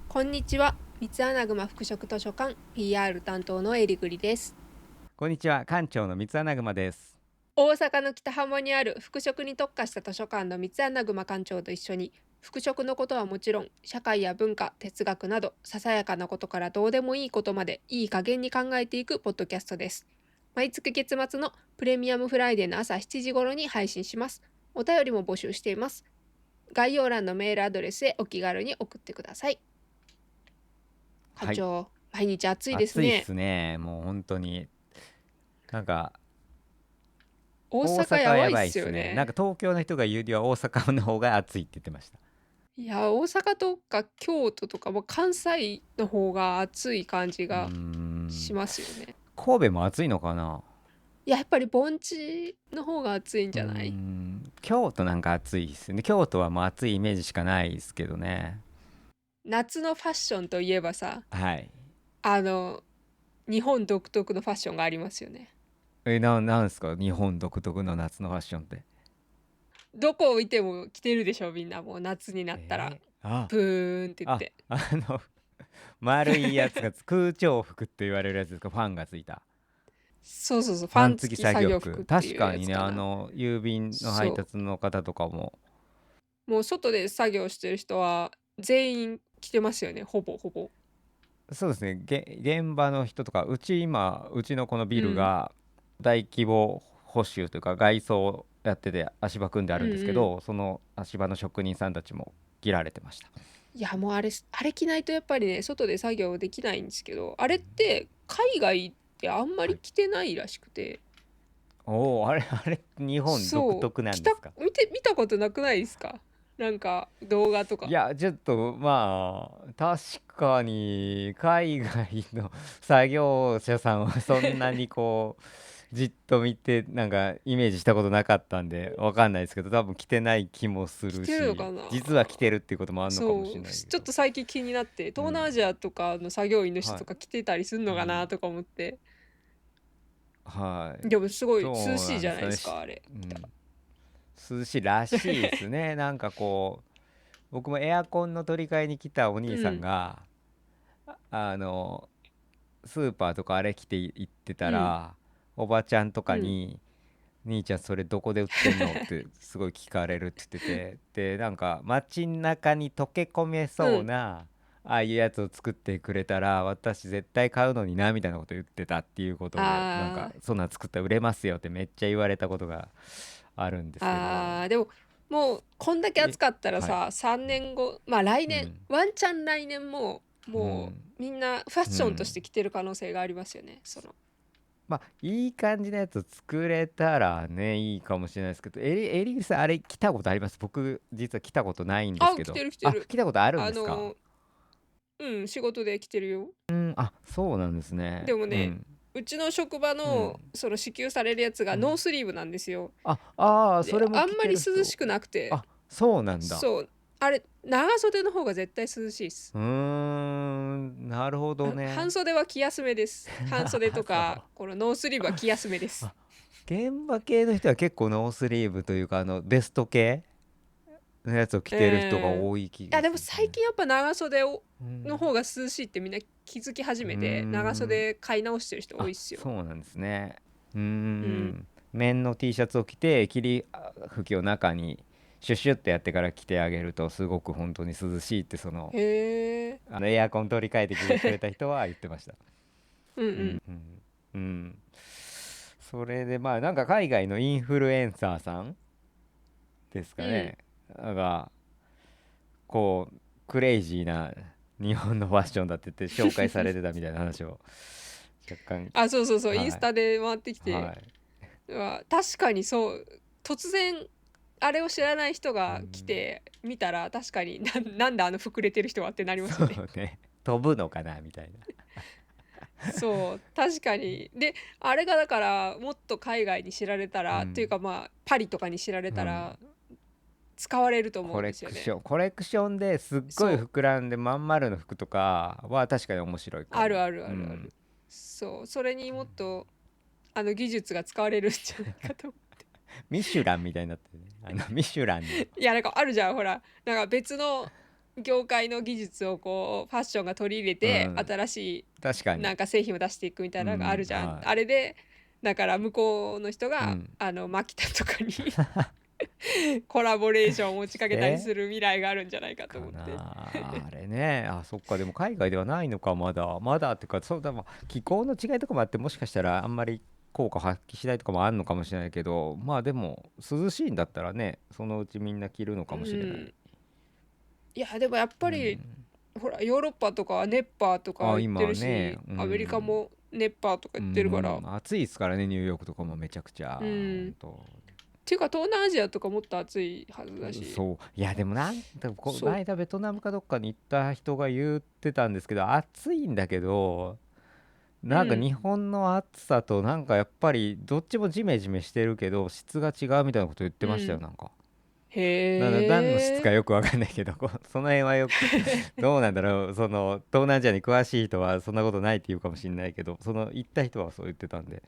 こんにちは。三つ穴熊服飾図書館 PR 担当のえりぐりです。こんにちは、館長の三つ穴熊です。大阪の北浜にある服飾に特化した図書館の三つ穴熊館長と一緒に、服飾のことはもちろん、社会や文化、哲学など、ささやかなことからどうでもいいことまで、いい加減に考えていくポッドキャストです。毎月月末のプレミアムフライデーの朝7時頃に配信します。お便りも募集しています。概要欄のメールアドレスへお気軽に送ってください。館はい、長、毎日暑いです暑いっね。すね。もう本当に。なんか、大大阪やばいっ阪はやばいっすよすね。なんかね。東京の人が言うには大阪の方が暑いって言ってました。いや、大阪とか京都とかも関西の方が暑い感じうーがしん。ますよね。神戸も暑いのかな。いや、やっぱり盆地の方が暑いんじゃない？京都なんか暑いっすね。京都はもう暑いイメージしかないですけどね。夏のファッションといえばさ、はい。あの、日本独特のファッションがありますよね。なんすか日本独特の夏のファッションって。どこを見ても着てるでしょ、みんなもう夏になったら。あ、ブーンって言っあ、て。丸いやつが空調服って言われるやつですか、ファンがついた。そうそうそう、フファァンン付き作付き作業業服。服っていう確かにね、やつかな。郵便の配そ達の方とかも。う。もう外で作業してる人は全員着てますよね、ほぼほぼ。そうですね、現場の人とか、うちのこのビルうん。が大規模補修というか、外装をやってて足場組んであうんるんですけうん。ど、その足場の職人さんたちも切られてました。いや、もうあれ着ないとやっぱりね、外で作業できないんですけど、あれって海外ってあんまはい。り着てないらしくて、おお、あれ、日本独そう、特なんですか？見たことなくないですか？なんか動画とか。いや、ちょっと、まあ、確かに、海外の作業者さんはそんなにこう、じっと見て、なんか、イメージしたことなかったんで、わかんないですけど、多分着てない気もす着るし、てるのかな？実は着てるっていうこともあるのかもしそう、れないけど。ちょっと最近気になって、東南アうん。ジアとかの作業員の人はい。とか着てたりするのかなうん。とか思って。はい。でもすごい涼どうしいじゃなんですかね。ないですか、あれ着たら。うん。涼しいらしいですね。なんかこう、僕もエアコンの取り替えに来たお兄さんうん、が、あの、スーパーとかあれ着て行ってたうん、らおばちゃんとうん。かに「兄ちゃんそれどこで売ってんの？」ってすごい聞かれるって言ってて、でなんか街中に溶け込めうん。そうなああいうやつを作ってくれたら私絶対買うのになみたいなこと言ってたっていうことを、なんかあそんなん作ったら売れますよってめっちゃ言われたことがあるんですけど。でも、もう、こんだけ暑かったらはい。さ、3年後、まあ来年、うんワンチャン来年も、もうんう、みんなファッションとしうん。て着てる可能性がありますよね。その。まあ、いい感じのやつを作れたらね、いいかもしれないですけど、エリグさん、あれ来たことあります？僕、実は来たことないんですあ、着けど。あ、てる着てる。来たことあるんですか？あの、うん、仕事で着てるよ。うん、あ、そうなんですね。でもね、うん。うちの職場の、うん。その支給されるやつがうん。ノースリーブなんですよ。そで、れも着あんまりてる人。涼しくなくて、あ、そうなんだ。そう、あれ、長袖の方が絶対涼しいっす。うーん、なるほどね。半袖は着やすめです。半袖とそう。か、このノースリーブは着やすめです。あ、現場系の人は結構ノースリーブというか、ベスト系のやつを着てる人がい多い気や、がでもするんですよね。最近やっぱ長袖のうん。方が涼しいってみんな気づき始うーめて、長ん。袖買い直してる人多いあ、っすよ。そうなんですね。うーうん。ん。綿の T シャツを着て、拭きを中にシュッシュってやってから着てあげると、すごく本当に涼しいって、へえ。エアコン取り替えてきてくれた人は言ってました。うんうん。うん、うん、うん。それで、まあ、なんか海外のインフルエンサーさんですうん。かね。が、こう、クレイジーな日本のファッションだって言って紹介されてたみたいな話を若干、あ、そうそうそう、インスはい、タで回ってきて、はい。確かにそう、突然、あれを知らない人うが来ん。て見たら、確かになんであの膨れてる人はってなりますそよね。うね。飛ぶのかなみたいな。そう、確かに。で、あれがだから、もっと海外に知られたら、といううん。かまあ、パリとかに知られうん。たら、使われると思うんですよね。コレクションですっごいそう、膨らんでまん丸の服とかは確かに面白いかも。あるあるうん。あるある。そう、それにもっと、技術が使われるんじゃないかと。ミシュランみたいになってるね。ミシュランの。いや、なんかあるじゃん、ほら。なんか別の業界の技術をこうファッションが取り入れうてん、新し確かに。いなんか製品を出していくみたういなのがあるん、じゃん。はあれでだから向こうの人がい。うん。マキタとかにコラボレーションを持ちかけたりしてする未来があるんじゃないかとか思って。なあれね。あ、そっか。でも海外ではないのか、まだ。まだってか、そうだ、まあ、気候の違いとかもあって、もしかしたらあんまり効果発揮しないとかもあるのかもしれないけど、まあでも、涼しいんだったらね、そのうちみんな着るのうかもしれない。ん。いやでもやっうぱりん。ほらヨーロッパとかはネッパーとかあ、言って今ね、るし、アメリカもネッパーとかう言ってるから。ん、暑いですからね、ニューヨークとかもめちゃくちゃ。うん。本当。ていうか東南アジアとかもっと暑いはずだし。そう。いや、でもこのそう。間ベトナムかどっかに行った人が言ってたんですけど、暑いんだけど、なんかうん。日本の暑さとなんかやっぱりどっちもジメジメしてるけど質が違うみたいなこと言ってましたよ、うん。なんか。何の質へえ。かよくわかんないけど、その辺はよくどうなんだろう、その東南アジアに詳しい人はそんなことないって言うかもしれないけど、その行った人はそう言ってたんで、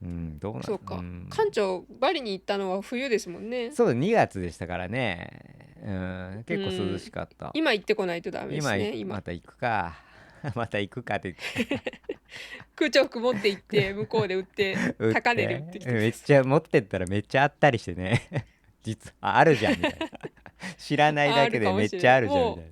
うん、どうなん、そうか。うん、館長バリに行ったのは冬ですもんね。そう、2月でしたからね、うん、う結構涼しん。かった。今行ってこないとダメですね。今。また行くか。また行くかって空調服持って行って向こうで売って売っ高値で売っててきてください。めっちゃ持ってったらめっちゃあったりしてね。実はあるじゃんみたいな。知らないだけあるでめっちゃあかもしれない。もうるじゃんみたいな。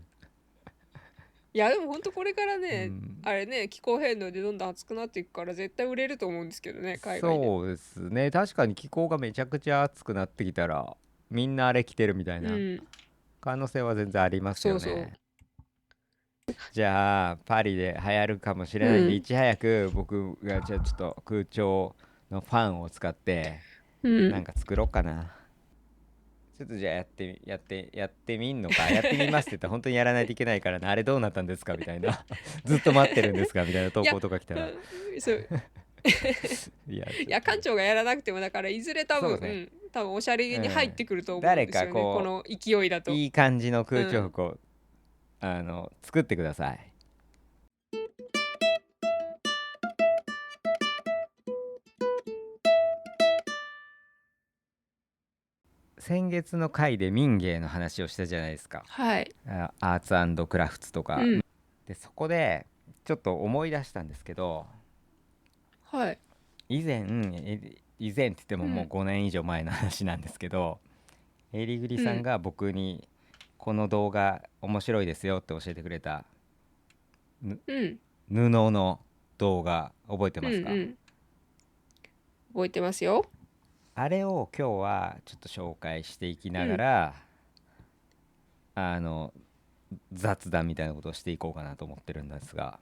いやでも本当これからうね、ん、あれね、気候変動でどんどん暑くなっていくから絶対売れると思うんですけどね、海外で。そうですね。確かに気候がめちゃくちゃ暑くなってきたらみんなあれ着てるみたいなうん。可能性は全然ありますそうそよね。じゃあパリで流行るかもしれう。ないんで、うん。いち早く僕がじゃあちょっと空調のファンを使ってうん。なんか作ろうかな。ちょっとじゃあやってみんのか。やってみますって言ったら本当にやらないといけないからな。あれどうなったんですかみたいな。ずっと待ってるんですかみたいな投いや、稿とか来たら。そう。いや、いや、ちょっと。館長がやらなくても、だからいずれ多分、そうですね。多分おしゃれうに入っん。てくると思うん誰ですよね、こかこの勢いだう、と。いい感じの空調うん。服を、作ってください。先月の回で民芸の話をしたじゃないですか。はい。アーツクラフトとか。うん。で、そこで、ちょっと思い出したんですけど、はい。以前って言ってももううん。5年以上前の話なんですけど、エリグリうん。さんが僕にこの動画面白いですよって教えてくれたぬうん。布の動画覚えてうん。ますか？うん。覚えてますよ。あれを今日はちょっと紹介していきながうん。らあの雑談みたいなことをしていこうかなと思ってるんですが、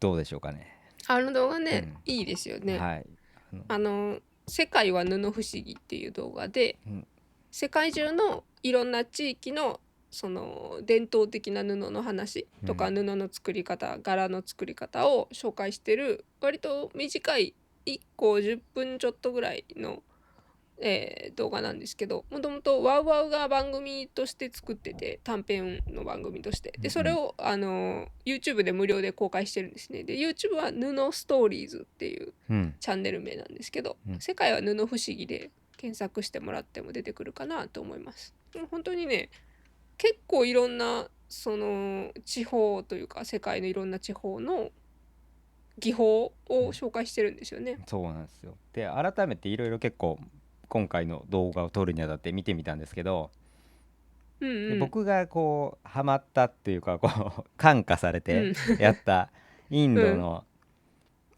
どうでしょうかね。あの動画ね、うん、いいですよね。はい。あのあの、世界は布不思議っていう動画で、うん、世界中のいろんな地域のその伝統的な布の話とかうん、布の作り方、柄の作り方を紹介してる割と短い1個10分ちょっとぐらいの、動画なんですけど、もともとワウワウが番組として作ってて、短編の番組としてで、それうん、をYouTube で無料で公開してるんですね。で YouTube は布ストーリーズっていううん、チャンネル名なんですけど、うん、世界は布不思議で検索してもらっても出てくるかなと思います。本当にね、結構いろんなその地方というか世界のいろんな地方の技法を紹介してるんですよね。そうなんですよ。で改めていろいろ結構今回の動画を撮るにあたって見てみたんですけど、うんでうん僕がこうハマったっていうかこう感化されてうんやったインうんドの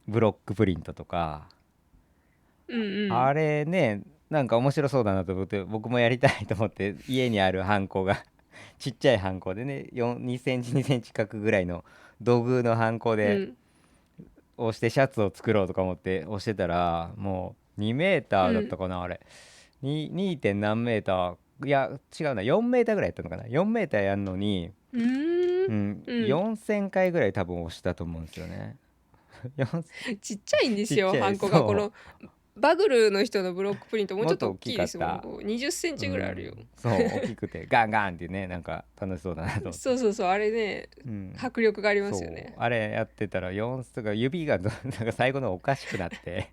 ブロックプリントとか、うんうんあれね、なんか面白そうだなと思って僕もやりたいと思って家にあるハンコがちっちゃいハンコでね、2センチ2センチ角ぐらいの土偶のハンコでうん押してシャツを作ろうとか思って押してたら、もう2メーターだっうんたかな、あれ。2. 点何メーター、いや違うな、4メーターぐらいやったのかな。4メーターやんのに、うーんうん、うん4000回ぐらい多分押したと思うんですよね。4ちっちゃいんですよ、ちっちゃい、ハンコが。こそのバグルの人のブロックプリントもう、うちょっと大もっと大ききいですもん。かった。こう20センうチぐらいあるよ。ん、そう大きくてガンガンってね、なんか楽しそうだなと思って。そうそうそう、あれね、うん、迫力がありますよそうね。あれやってたら4とか指がなんか最後のおかしくなって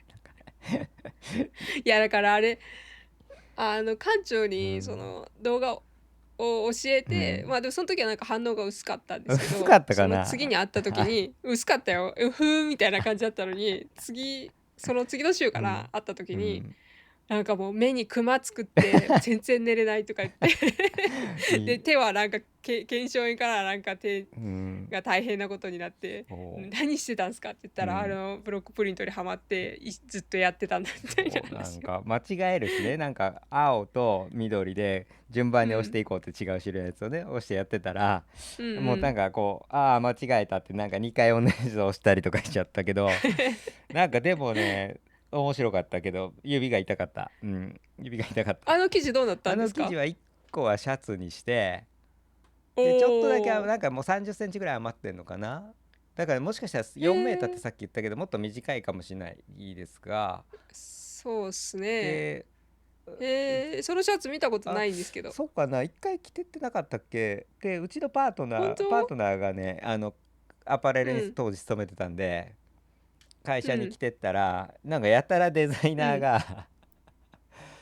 いやだからあれ館長にそうん、の動画をを教えうて、まん。あでもその時はなんか反応が薄かったんですけど、薄かったかその次にな。会った時に薄かったよ、ふーんみたいな感じだったのに、その次の週かうんら会った時に、うんなんかもう目にクマ作って全然寝れないとか言ってで、いい。手はなんか腱鞘炎からなんか手うん。が大変なことになって、お何してたんすかって言ったら、うん。ブロックプリントにハマってずっとやってたんだみたいなそうなん話を。か間違えるしね、なんか青と緑で順番に押してうん。いこうって違う種類のやつをね押してやってたら、うんもうなんうん。かこう間違えたってなんか2回同じの押したりとかしちゃったけど、なんかでもね面白かったけど指が痛かった。指が痛かった。あの記事どうなったあんですか？の生地は1個はシャツにして、おでちょっとだけおー。なんかもう30センチぐらい余ってんのかな。だからもしかしたらへ4メーターってえ、さっき言ったけどもっと短いかもしれないですが、そうっすね。でへえ、そのシャツ見たことあ、ないんですけど。そうかな、一回着てってなかったっけ。でうちのパートナーパー本当？トナーがねアパレルにうん、当時勤めてたんで、会うん、社に来てったらなんかやたらデザイナーうん、が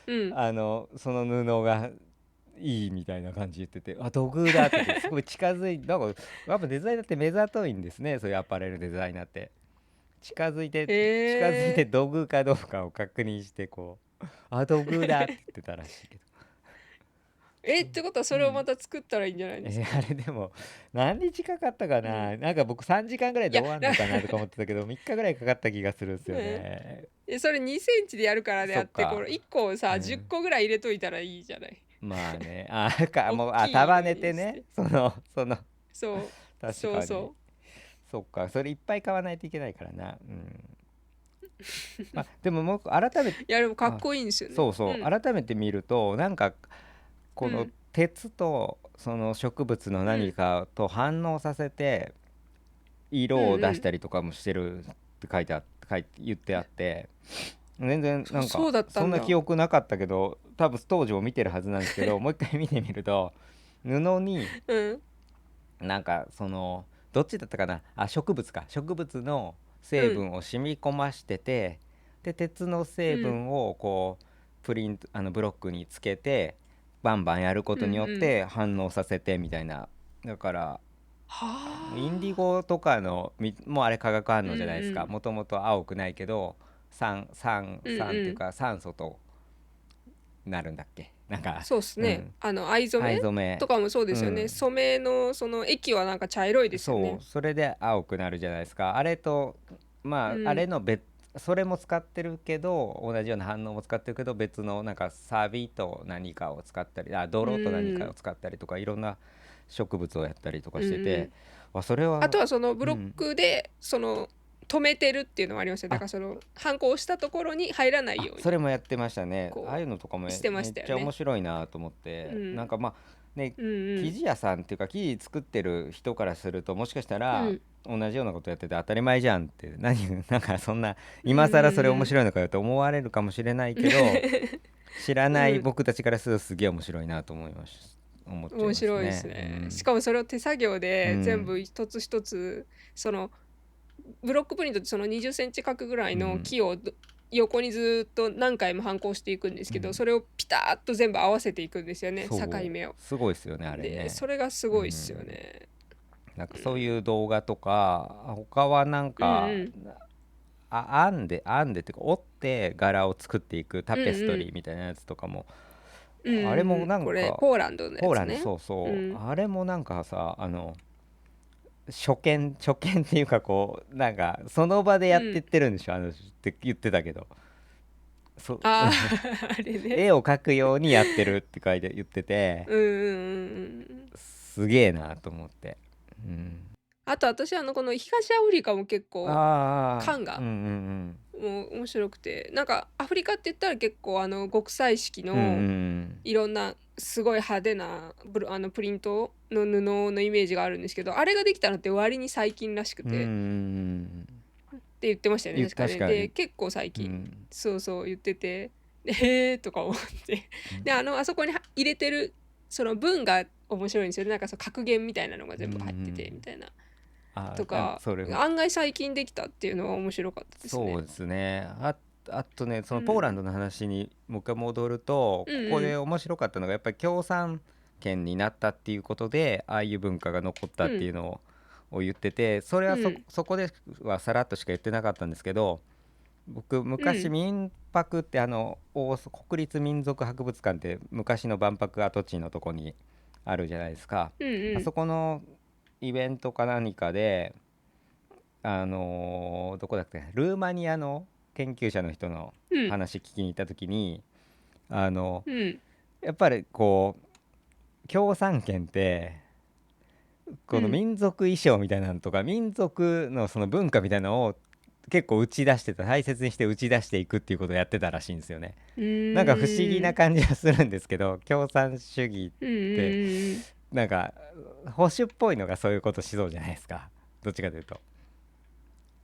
うん。その布がいいみたいな感じ言ってて、土偶だって言ってすごい近づいて、なんかやっぱデザイナーって目ざといんですね、そういうアパレルデザイナーって。近づいてへ近づいてえ。土偶かどうかを確認してこう、土偶だって言ってたらしいけど。ってことはそれをまうん。た作ったらいいんじゃないですか？あれでも何日かかったかうん。な、なんか僕3時間ぐらいいや、で終わんのかなとか思ってたけど3日ぐらいかかった気がするんですようん。ね。それ2センチでやるからであって、こそっか。れ1個をさ、10うん。個ぐらい入れといたらいいじゃない。まあね、大もうきいの束ねてね、にして。そのそう、確かに。そうそそっか、それいっぱい買わないといけないからな。まあでももう改めて、う。いや、でもかっあ、こいいんですよね。そうそう、うん、改めて見るとなんかこのうん、鉄とその植物のうん、何かと反応させてうん、色をうん。出したりとかもしてるって言ってあって、全然なんかそうだったそんな記んだ。憶なかったけど多分当時も見てるはずなんですけど、もう一回見てみると布にうん、なんかどっちだったかな、植物のうん、成分を染み込ましてて、で鉄の成うん、分をこうプリントブロックにつけてバンバンやるこうん、とによっうん。て反応させてみたいな。だからはインディあ。ゴとかのもうあれ化学反うん、応じゃないですか。うん、もともと青くないけどうん、酸っていううん。か酸素となるんだっけ、なんか。そうっすね。うん、藍染め藍染め。とかもそうですよね。うん、染めのその液はなんか茶色いですよね。そうそれで青くなるじゃないですか。あれとまああれうん、のそれも使ってるけど同じような反応も使ってるけど別のなんかサビと何かを使ったりう泥と何かをん、使ったりとかいろんな植物をやったりとかうん、してて、うん。それは。あとはそのブロッうん。クで止めてるっていうのもありますよ。だあからそのハンコを押したところに入らないようにそれもやってましたね。ああいうこのとかもうしてまめっちゃ面したよね。白いなと思って、なんうん、かまあね、うん、うん、生地屋さんっていうか生地作ってる人からするともしかしたらうん、同じようなことやってて当たり前じゃんって、なんかそんなうん、今更それ面うん、白いのかよと思われるかもしれないけど、知らないうん。僕たちからするとすげえ面白いなと思っちゃい面ます白いですね。ね。しかもそれを手作業うで全部ん一つ一つ、そのブロックプリントってその20センチ角ぐらいのうん木を横にずっと何回も反抗していくんですけど、うん。それをピタッと全部合わせていくんですよね、境そう目を。すごいですよねあれで、ね。それがすうごいっすよん。ね。なんかそういううん。動画とか他はなんうんかうん。編んでっていうか折って柄を作っていくタうんペストうん。リーみたいなやつとかも、うんあれもうんうん。これ、なんかポーランドのやポーランド、つね。そうそう、うん。あれもなんかさ初見っていうかこうなんかその場でやってっうん。てるんでしょって言ってたけど、そ ああ、あれね。絵を描くようにやってるって言ってて、うんうんうんうん。すげえなと思って、うん、あと私この東アフリカも結構ああ缶がうんもう面白くて、なんかアフリカって言ったら結構極彩色うんうんのうんいろんなすごい派手なプリントの布のイメージがあるんですけど、あれができたのって割に最近らしくうんうんうてん、って言ってましたよね、確かね。で、確かに、結構最近、うん、そうそう言ってて、でへーとか思ってで、あそこに入れてるその文が面白いんですよね。なんか格言みたいなのがうんう全部入っててみん、たいなとなんかか、それも案外最近できたっていうのは面白かったですね。そうですね。あとね、そのポーランうん。ドの話にもう一回戻ると、うんここうん。で面白かったのがやっぱり共産県になったっていうことでああいう文化が残ったっていうん。うのを言ってて、それはそ、うん。そこではさらっとしか言ってなかったんですけど、僕昔うん。民泊って国立民族博物館って昔の万博跡地のとこにあるじゃないですか。うん。うあん。そこのイベントか何かでどこだっけ、ルーマニアの研究者の人のうん。話聞きに行った時にあのうん。やっぱりこう共産圏ってこのうん。民族衣装みたいなのとか民族のその文化みたいなのを結構打ち出してた、大切にして打ち出していくっていうことをやってたらしいんですよね。うなんか不思議ーん。な感じはするんですけど、共産主義うん。うってん。うん。なんか保守っぽいのがそういうことしそうじゃないですか、どっちかというと。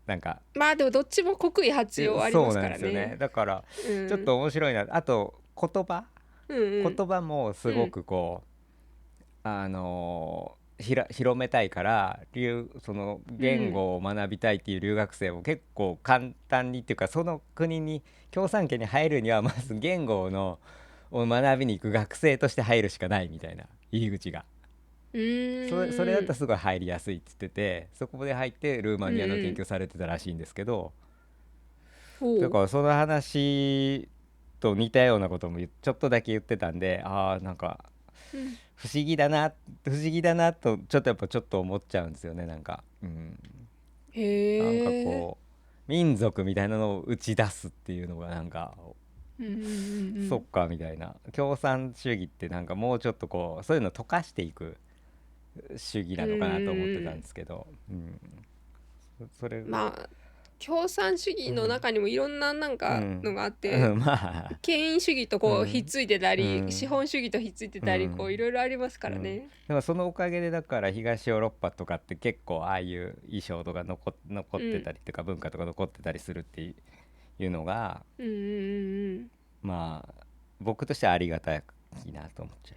なんかまあでもどっちも国威発揚ありますそうなんですよね。からね。だからうん。ちょっと面白いな。あとうん。うん。言葉もすごうん。くこう広めたいからそのうん。言語を学びたいっていう留学生も結構簡単にっていうか、その国に共産圏に入るにはまず言語を学びに行く学生として入るしかないみたいな入り口が。うそれだったーん。らすごい入りやすいって言ってて、そこで入ってルーマうん。ニアのうん。研究されてたらしいんですけど、だほう。からその話と似たようなこともちょっとだけ言ってたんで、なんかうん。不思議だなとちょっとやっぱちょっと思っちゃうんですよね。なんか、へなんかえ。こう民族みたいなのを打ち出すっていうのがなんかうん。うん。うん。そっかみたいな、共産主義ってなんかもうちょっとこうそういうの溶かしていく主義うん。うなのかなと思ってたんでん。すけど、それまあ共産主義の中にもいろんななんかのがあって、まあ権威主義とこうひっうんついてたうり、資ん本主義とひっついてうたり、こういんろいろありますかうん、らね。でもそのおかげでだから東ヨーロッパとかって結構ああいう衣装とか残ってうん。たりとか文化とか残ってたりするっていうのがうん。うん。うん。うん。まあ僕としてはありがたいなと思っちゃ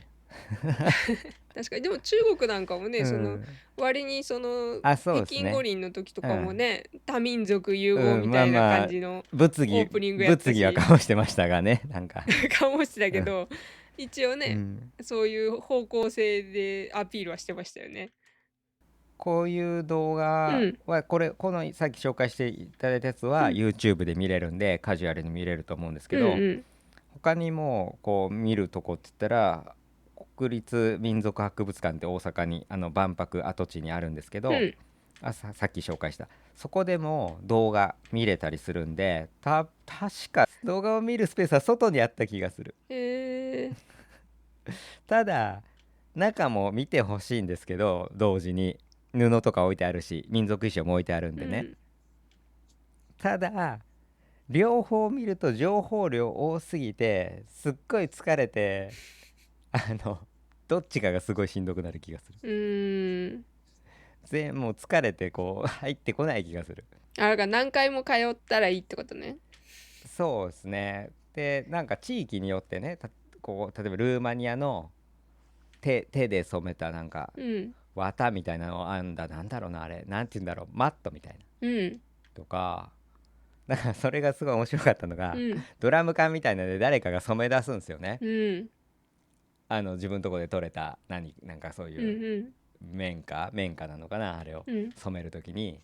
確かに。でも中国なんかもね、う。その割にそのそう北ですね。京五輪の時とかもうん、ね、多民族融合みまたいなあまあ感じの物議オープニングやった物議はし、醸してましたがね、なんかかもしてたうん、けど、一応ね、うん、そういう方向性でアピールはしてましたよね。こういう動画うん。はこのさっき紹介していただいたやつは うん。YouTube で見れるんでカジュアルに見れると思うんですけうん。ど、うん。他にもこう見るとこって言ったら国立民族博物館って大阪に万博跡地にあるんですけど、うん。さっき紹介したそこでも動画見れたりするんで、確か動画を見るスペースは外にあった気がする。へえ。ただ中も見てほしいんですけど、同時に布とか置いてあるし民族衣装も置いてあるんでね。うん。ただ両方見ると情報量多すぎてすっごい疲れてあのどっちかがすごいしんどくなる気がする。うーん。もう疲れてこう入ってこない気がする。あ、だから何回も通ったらいいってことね。そうですね。でなんか地域によってね、例えばルーマニアの手で染めたなんかうん。綿みたいなのなんだろうな、あれなんて言うんだろう、マットみたいなうん。とか、だからそれがすごい面白かったのが、うん。ドラム缶みたいなので誰かが染め出すんですよね。うん。自分のとこで取れたなんかそううん。いううん。綿花なのかな、あれをうん。染めるときに。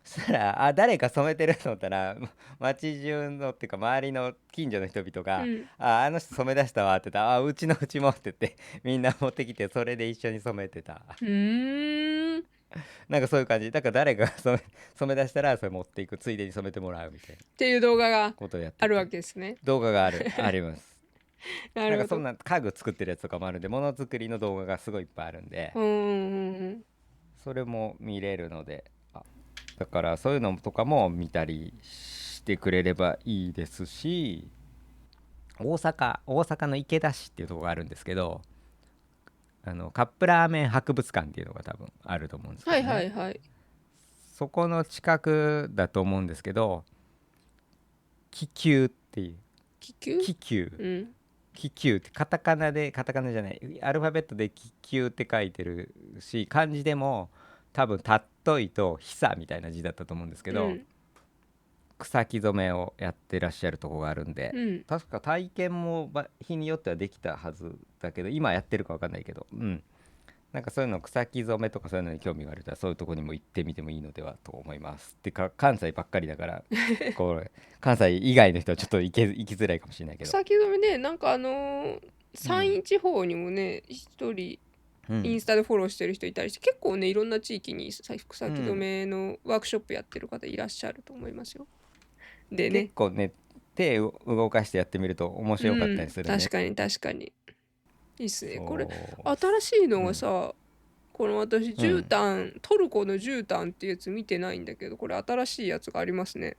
そしたら誰か染めてると思ったら街中のっていうか周りの近所の人々がうん。あの人染め出したわって言ったらうちもって言ってみんな持ってきてそれで一緒に染めてた。うーん。っなんかそういう感じだから誰かが染め出したらそれ持っていく、ついでに染めてもらうみたいなていう動画がことをやってあるわて、けですね。動画があります。なるほど。なんかそんな家具作ってるやつとかもあるんで、ものづくりの動画がすごいいっぱいあるんで、うん。うん。うん。それも見れるので、だからそういうのとかも見たりしてくれればいいですし、大阪の池田市っていうところがあるんですけど、カップラーメン博物館っていうのが多分あると思うんですけはいどね、はいはい。そこの近くだと思うんですけど、気球っていう気球。気球うん。気球ってカタカナじゃないアルファベットで気球って書いてるし、漢字でも多分たっといと久みたいな字だったと思うんですけど、うん。草木染めをやってらっしゃるとこがあるんで、うん。確か体験も日によってはできたはずだけど、今やってるか分かんないけど、なんかそういうの草木染めとかそういうのに興味がある人はそういうとこにも行ってみてもいいのではと思います。てか関西ばっかりだからこれ関西以外の人はちょっと行きづらいかもしれないけど。草木染めね、なんか山うん、陰地方にもね、一人うん、インスタでフォローしてる人いたりして、結構ね、いろんな地域に草木染うん、めのワークショップやってる方いらっしゃると思いますよ。でね、結構ね、手を動かしてやってみると面う白かったりん、するね。確かに確かに。いいっすね。これ、そ新しいのう、うん、がさ、この私、絨うん。毯、トルコの絨毯っていうやつ見てないんだけど、これ新しいやつがありますね。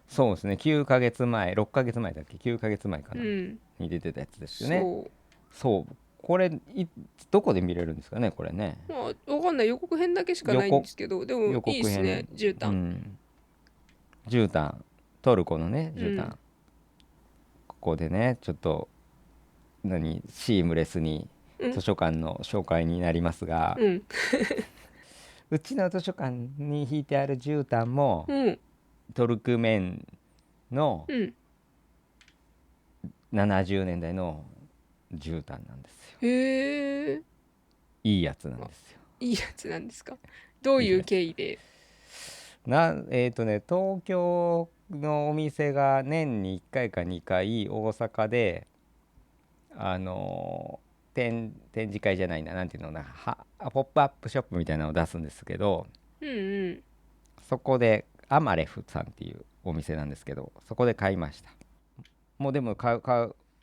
そうですね。9ヶ月前、6ヶ月前だっけ？ 9 ヶ月前かな、うん、に出てたやつですよね。そそう。これどこで見れるんですかね、これね。う。まあ、わかんない。予告編だけしかないんで予告すけど、でも予いいっすね、告編、絨毯。絨毯、トルコのね絨毯、うん、ここでねちょっとシームレスにうん、図書館の紹介になりますが、うん、うちの図書館に引いてある絨毯もうん、トルクメンのうん。70年代の絨毯なんですよ。へえ。いいやつなんあ、ですよ。いいやつなんですか？どういういいやつ。経緯で？東京のお店が年に1回か2回大阪であの展示会じゃないな、なんていうのかな、ポップアップショップみたいなのを出すんですけど、うんうん。そこでアマレフさんっていうお店なんですけど、そこで買いました。もうでも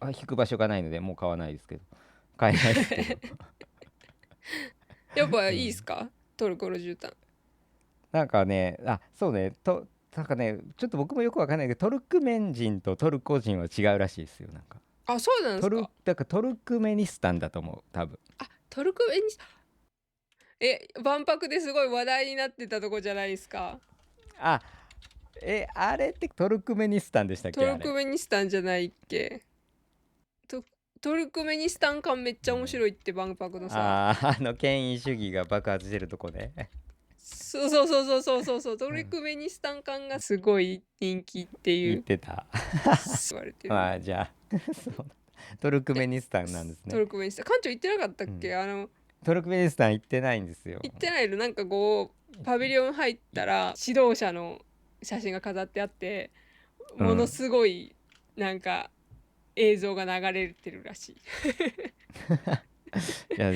引く場所がないのでもう買わないですけど、買えないですけどやっぱいいっすうん、か？トルコの絨毯。なんかね、そうね、なんかね、ちょっと僕もよくわかんないけど、トルクメン人とトルコ人は違うらしいですよ。なんかあ、そうなんですか？だからトルクメニスタンだと思う、多分。あ、トルクメニス、万博ですごい話題になってたとこじゃないですか。ああれってトルクメニスタンでしたっトけ、あれ。ルクメニスタンじゃないっけ？トトルクメニスタン感めっちゃ面白いって万博のさ。権威主義が爆発してるとこね。そうそうそうそうそうそうそう、トルうん、クメニスタン感がすごい人気ってい言っうてた。言われてる。まあじゃあそう、トルクえ、メニスタンなんですね。トルクメニスタン館長行ってなかったっうん、け？トルクメニスタン行ってないんですよ。行ってないの？なんかこうパビリオン入ったら指導者の写真が飾ってあって、ものうん。すごいなんか映像が流れてるらしい。いや、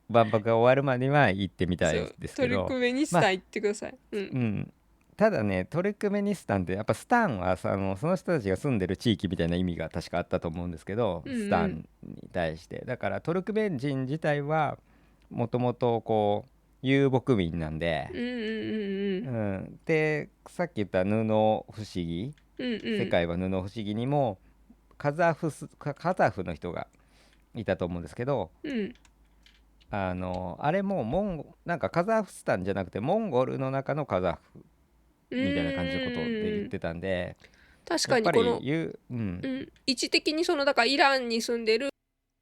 万博が終わるまでは行ってみたいそう、トルクですけど、メニスまあ、タン行ってください。うん。うん。ただね、トルクメニスタンってやっぱスタンはその人たちが住んでる地域みたいな意味が確かあったと思うんですけど、うんうん。スタンに対して。だからトルクメン人自体はもともとこう遊牧民なんで、うんうんうんうん。でさっき言った布不思議、うんうん。世界は布不思議にもカザフの人がいたと思うんですけど、うん。あれもなんかカザフスタンじゃなくてモンゴルの中のカザフうみたいな感じのことで言っーん。てたんで、確やっぱかにこの、り位置的にそのだからイランに住んでる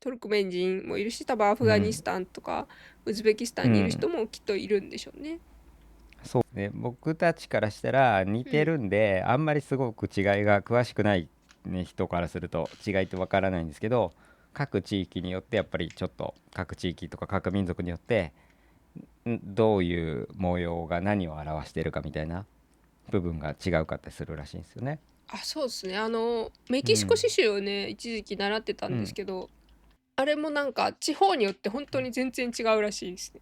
トルクメン人もいるし、多分アフガニスうん、タンとかウズベキスタンにいる人うん、もきっといるんでしょうね。そうね、僕たちからしたら似てうん。るんで、あんまりすごく違いが詳しくない、ね、人からすると違いってわからないんですけど、各地域によってやっぱりちょっと各地域とか各民族によってどういう模様が何を表しているかみたいな部分が違うかったりするらしいんですよね。あ、そうですね。メキシコうん、刺繍をね、一時期習ってたんですうん、けど、あれもなんか地方によって本当に全然違うらしいですね。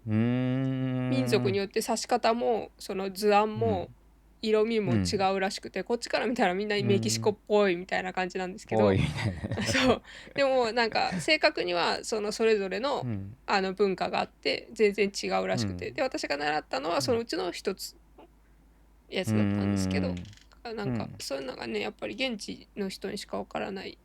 うー民族にん、よって刺し方も、その図案も、うん、色味も違うん、うらしくて、こっちから見たらみんなうメキシコん、っぽいみたいな感じなんですけど、多いみたいな。そう。でもなんか正確にはそのそれぞれのうん、文化があって全然違うらしくて、うん、で私が習ったのはうん、そのうちの一つのやうーつだったんですけど、ん、なんかうん、そういうのがね、やっぱり現地の人にしかわからない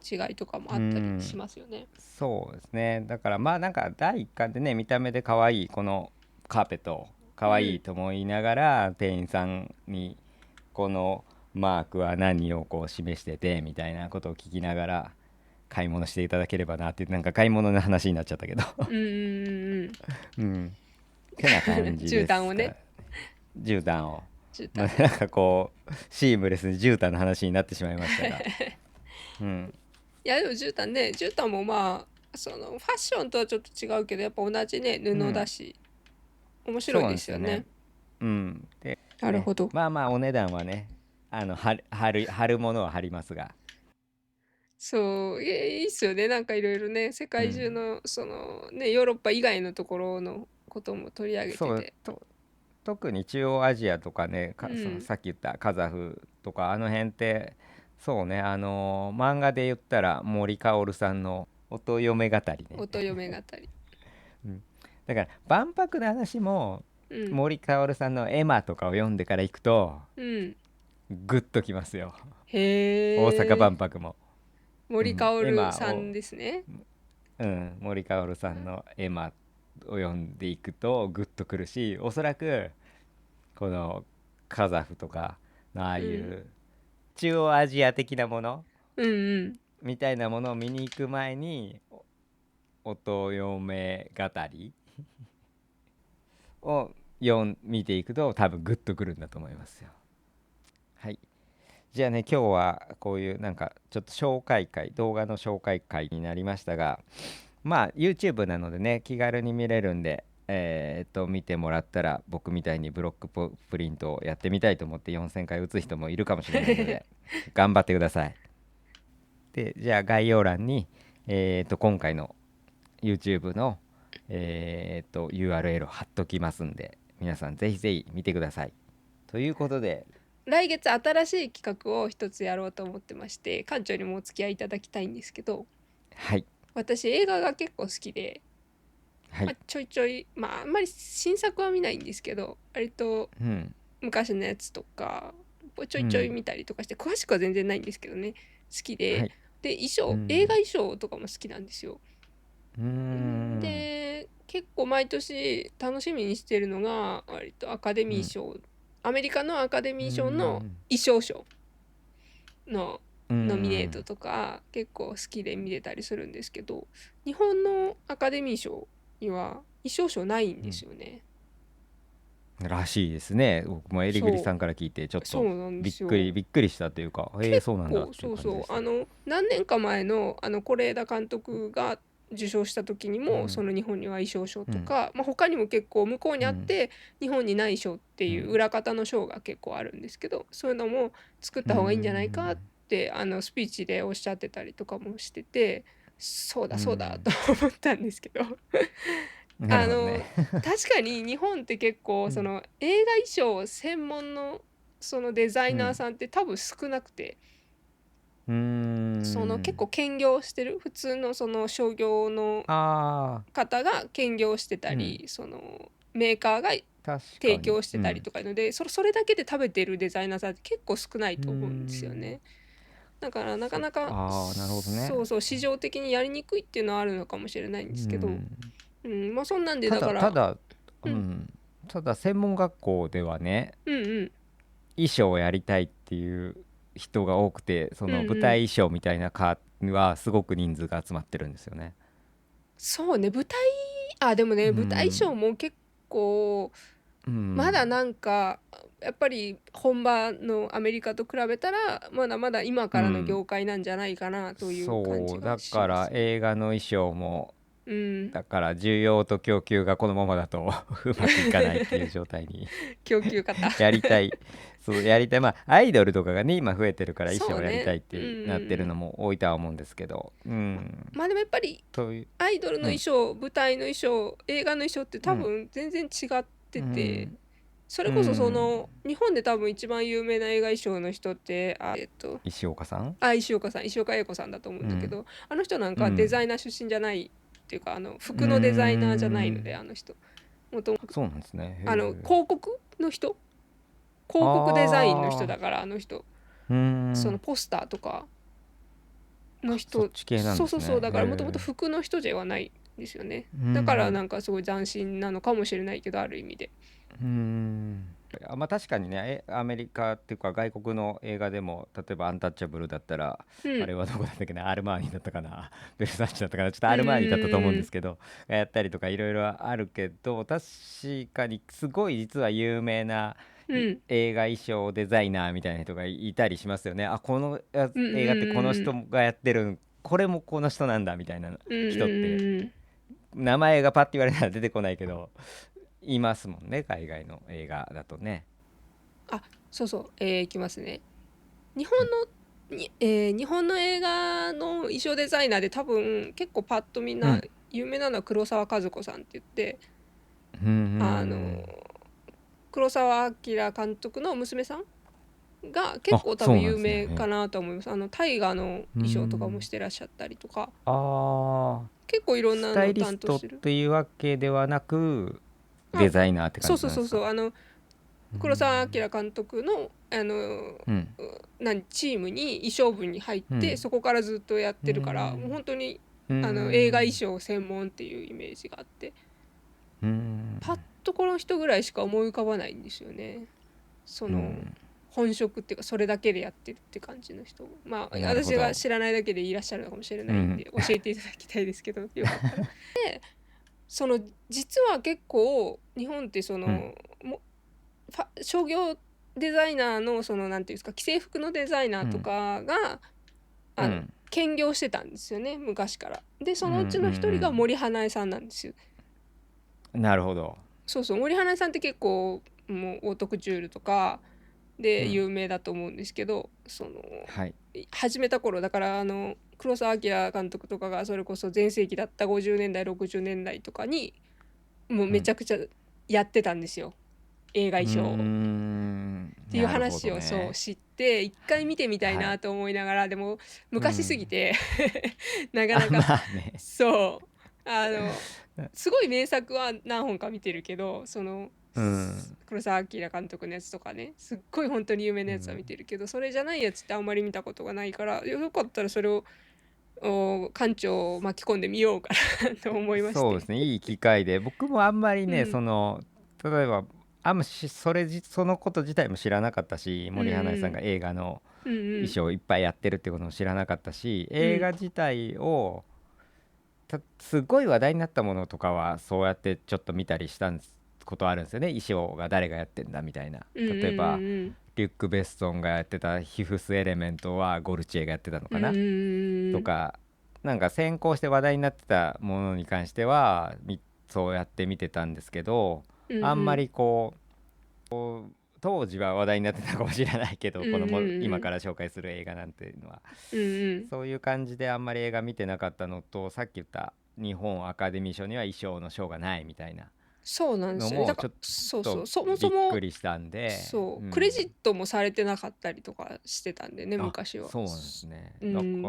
違いとかもうあったりしん、ますよね。そうですね。だからまあなんか第一巻でね、見た目で可愛いこのカーペット可愛いうんと思いながら店員さんにこのマークは何をこう示しててみたいなことを聞きながら買い物していただければなっていう、なんか買い物の話になっちゃったけど うんうんうんうん。うん、てな感じ絨ですか。毯をね。絨毯を。まあ、絨毯ね。なんかこうシームレスに絨毯の話になってしまいましたが、うん、いやでも絨毯ね、絨毯もまあそのファッションとはちょっと違うけど、やっぱ同じね布だうん、し面白いそうなんですよね。ですよね。うん、でね、なるほど。まあまあお値段はね、貼るものは貼りますが、そう、いいっすよね。なんかいろいろね、世界中うん、のそのね、ヨーロッパ以外のところのことも取り上げてて。そう特に中央アジアとかね、うん。さっき言ったカザフとかあの辺って、そうね、漫画で言ったら森かおるさんの音嫁語りね。音嫁語り。うん、だから万博の話もうん。森かおるさんのエマとかを読んでから行くとうん。グッときますよ。大阪へえ。万博も、う森かん、エおるさんマを、ですね。うん、森かおるさんのエマを読んでいくとグッとくるし、おそらくこのカザフとかのああうん。いう中央アジア的なものうんうん。みたいなものを見に行く前に音嫁語りを見ていくと多分グッとくるんだと思いますよ。はい、じゃあね、今日はこういうなんかちょっと紹介会、動画の紹介会になりましたが、まあ YouTube なのでね、気軽に見れるんで、見てもらったら、僕みたいにブロックプリントをやってみたいと思って4000回打つ人もいるかもしれないので頑張ってください。でじゃあ概要欄に、今回の YouTube の、URL を貼っときますんで、皆さんぜひぜひ見てください。ということで、来月新しい企画を一つやろうと思ってまして、館長にもお付き合いいただきたいんですけど、はい私映画が結構好きで、はい、ちょいちょい、まああんまり新作は見ないんですけど、割とうん昔のやつとかちょいちょいうん、見たりとかして、詳しくは全然ないんですけどね、好きで、はい、映画衣装とかも好きなんですよ。うーん、で結構毎年楽しみにしてるのが割とアカデうん、ミー賞、アメリカのアカデうーミー賞のん、衣装賞のうーノミネートん、とか結構好きで見てたりするんですけど、日本のアカデミー賞には衣装賞ないんうん、ですよね。らしいですね。僕もえりぐりそさんから聞いてちょっとそうなんでびっくりすよ。びっくりしたというか、結そうなんだっ構ていうそうそう、感じでした。何年か前の是枝監督が受賞した時にも、そうんの日本には衣装賞うんとか、他にも結構向こうにうんあって日本にない賞っていううん裏方の賞が結構あるんですけど、そういうのも作っうーた方がいいんじゃないかっんてスピーチでおっしゃってたりとかもしてて、そううだそうだん、と思ったんですけどなるほどね。あの確かに日本って結構うんその映画衣装専門のそのデザイナーうんさんって多分少なくて、うーその結構ん、兼業してる普通のその商業のああ、方が兼業してたうん、り、そのメーカーが確かに、提供してたりうんとかいうので、それだけで食べてるデザイナーさんって結構少ないうーと思うんですよん、ね。だからなかなかああ、なるほどね。そうそう市場的にやりにくいっていうのはあるのかもしれないんうですけど、ん、まあそんなんでただからだただ、ううんん、ただ専門学校ではね、うんうん衣装をやりたいっていう人が多くて、そうんの舞うん、台衣装みたいな科はすごく人数が集まってるんですよね。そうね、でもねう舞台衣装んも結構うまだん、なんかやっぱり本場のアメリカと比べたらまだまだ今からのうん、業界なんじゃないかなという感じがそうだしますね。から映画の衣装も、うん。だから需要と供給がこのままだとうまくいかないっていう状態に供給型やりたい、そうやりたい、まあアイドルとかがね今増えてるから衣装をやりたそうね。いっうんうんうてなってるのん。も多いとは思うんですけど、うま、ん、まあでもやっぱりという、アイドルのうん、衣装、舞台の衣装、映画の衣装って多うん、分全然違っうてて、ん、それうこそそん、の日本で多分一番有名な映画衣装の人って石岡さん、石岡さん、石岡英子さんだと思うんうん、だけど、あの人なんかデザうん、イナー出身じゃないっていうか、う服のデザイナーじゃないので、ん、あの人もともとそうなんですね。へえ。広告の人、広告デザインの人ああ、だから、あの人うーん、そのポスターとかの人、そっち系なんそうですね。そうそう、だからもともとへ服の人ではないんですよね。え。うだからなん、んかすごい斬新なのかもしれないけど、ある意味で。うん。まあ確かにね、アメリカっていうか外国の映画でも、例えばアンタッチャブルだったら、あうんれはどこだったっけな、アルマーニだったかな、ベルサーチだったかな、ちょっとうアルマーニだったと思うんでーんすけど、やったりとかいろいろあるけど、確かにすごい実は有名なうん。映画衣装デザイナーみたいな人がいたりしますよね。あ、このうんうん映画ってこの人うんがやってる、これもこの人なんだみたいなうんうん人ってうんうん。名前がパッて言われたら出てこないけどいますもんね、海外の映画だとね。あ、そうそう、いきますね。日本日本の映画の衣装デザイナーで多分結構パッとみんなうん有名なのは黒沢和子さんって言って、うんうあん。の黒澤明監督の娘さんが結あ、構多分そうなん有ですね。名かなと思います。大河のう衣装とかもしん。てらっしゃったりとか、ああ、結構いろんスなのをタイリストっ担当してる。ていうわけではなくデあ、ザイナーって感そうじなんですか？そうそうそう、う黒澤ん明監督のうんチームに衣装部に入っうんてそこからずっとやっうてるから、もうん本当にう映画衣ん装専門っていうイメージがあって、うんパッとこの人ぐらいしか思い浮かばないんですよね。そのうん本職っていうかそれだけでやってるって感じの人、まあ私がなるほど。知らないだけでいらっしゃるのかもしれないんうんで教えていただきたいですけど、よかったら。その実は結構日本ってうん商業デザイナーのなんていうんですか、既製服のデザイナーとうんかがうん兼業してたんですよね、昔から。でそうんうのうちの一人がん森英恵さんなんですよ。なるほど。そうそう、森英恵さんって結構もうオートクチュールとかでうん有名だと思うんですけど、はい始めた頃だから、黒澤明監督とかがそれこそ全盛期だった50年代60年代とかにもううんめちゃくちゃやってたんですよ、映画うー衣装を。っていうなるほ話をそうどね。知って、一回見てみたいはいなと思いながら、でも昔すぎうんてなかあなか。まあねそうすごい名作は何本か見てるけど、うん黒澤明監督のやつとかね、すっごい本当に有名なやつは見てるけど、それじゃないやつってあんまり見たことがないから、よかったらそれを館長を巻き込んでみようかなと思いまして。そうですね、いい機会で、僕もあんまりね、うん例えば、あんまそのこと自体も知らなかったし、うん森英恵さんが映画のうんうん衣装をいっぱいやってるってことも知らなかったし、うん映画自体を、すごい話題になったものとかは、そうやってちょっと見たりしたことあるんですよね、衣装が誰がやってんだみたいな。うんうん例えば、うんリュック・ベッソンがやってたヒフス・エレメントはゴルチエがやってたのうんうんかなうんとか、なんか先行して話題になってたものに関してはそうやって見てたんですけど、うんあんまり当時は話題になってたかもしれないけど、うん今うんから紹介する映画なんていうのはうんうんそういう感じであんまり映画見てなかったのと、さっき言った日本アカデミー賞には衣装の賞がないみたいなそうなんでのすよね。だからもちょっとそうそう、そもそびっくもりしたんで、そうクレジッうん、トもされてなかったりとかしてたんでね、あ、昔は。そうなんですね。だかうん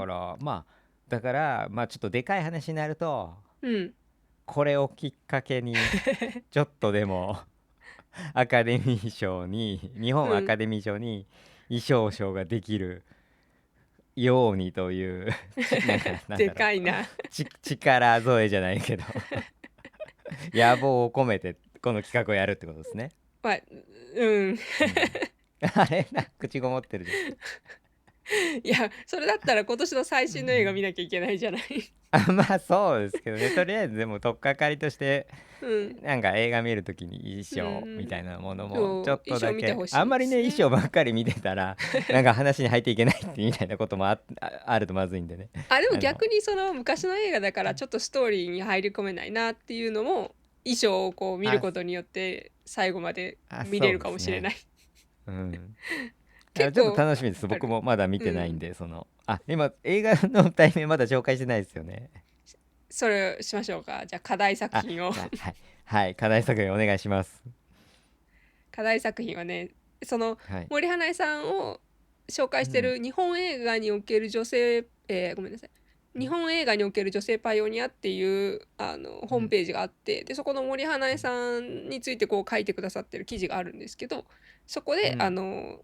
らちょっとでかい話になると、うんこれをきっかけにちょっとでも日本うんアカデミー賞に衣装賞ができるようにというなんでだろう、かいな。力添えじゃないけど野望を込めてこの企画をやるってことですね。まあうんうん、あれ口ごもってるじいや、それだったら今年の最ゃん。う新の映画ん見なきゃいけないじゃない。まあそうですけどね、とりあえずでも取っかかりとしてうんなんか映画見るときに衣うん装みたいなものもちょっそう、衣とだけ、装見てほしいであんまりね衣すね。装ばっかり見てたらなんか話に入っていけないってみたいなこともあるとまずいんでね。でもあの逆にその昔の映画だからちょっとストーリーに入り込めないなっていうのも、衣装をこう見るあことによって最後まで見れるそうですね。かもしれない。うん。ちょっと結構楽しみです。ある。僕もまだ見うん。てないんで、今映画の題名まだ紹介してないですよね。それしましょうか。じゃあ課題作品を。はいはい課題作品お願いします。課題作品はね、はい。森英恵さんを紹介してうんる日本映画における女性、ごめんなさい。日本映画における女性パイオニアっていうホうんームページがあって、でそこの森英恵さんについてこう書いてくださってる記事があるんですけど、そこでうん